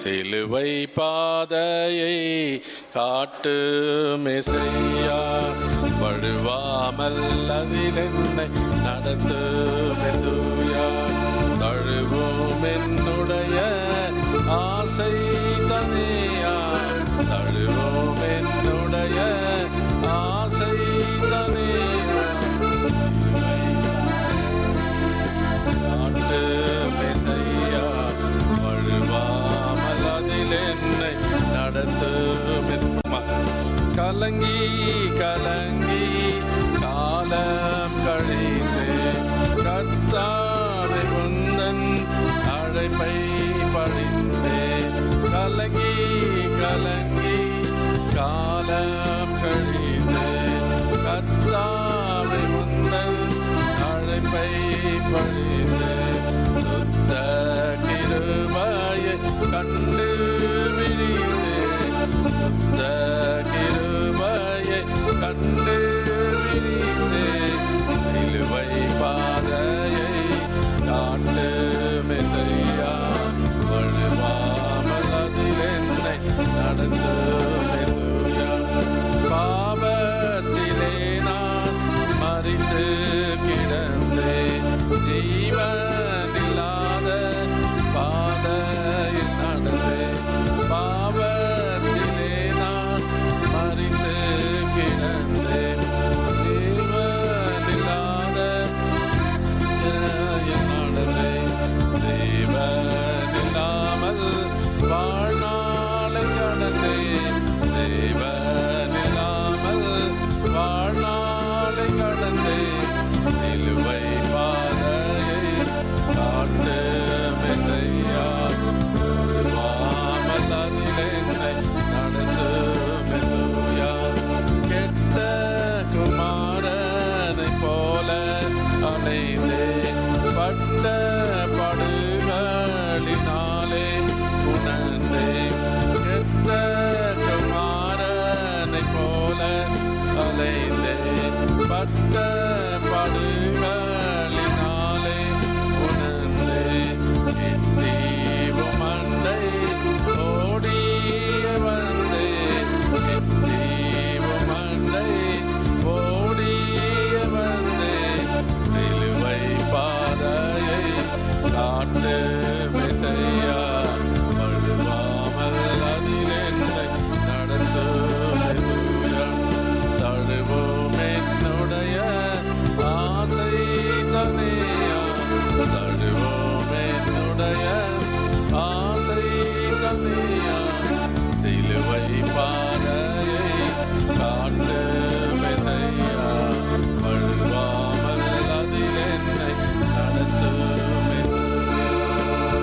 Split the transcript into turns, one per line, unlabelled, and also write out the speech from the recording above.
சிலுவை பாதையை காட்டு மெசையா, வழுவாமல் அதில் என்னை நடத்து மெதுயா. தழுவும் என்னுடைய ஆசை தனியா, தழுவும் என்னுடைய ஆசை தனியா. காட்டு மெசையா, வழுவாமல் அதில் என்னை நடத்து. கலங்கி கலங்கி காலம் கழிந்து கர்த்தாவே உந்தன் அழைப்பை படிந்தே. கலங்கி கலங்கி காலம்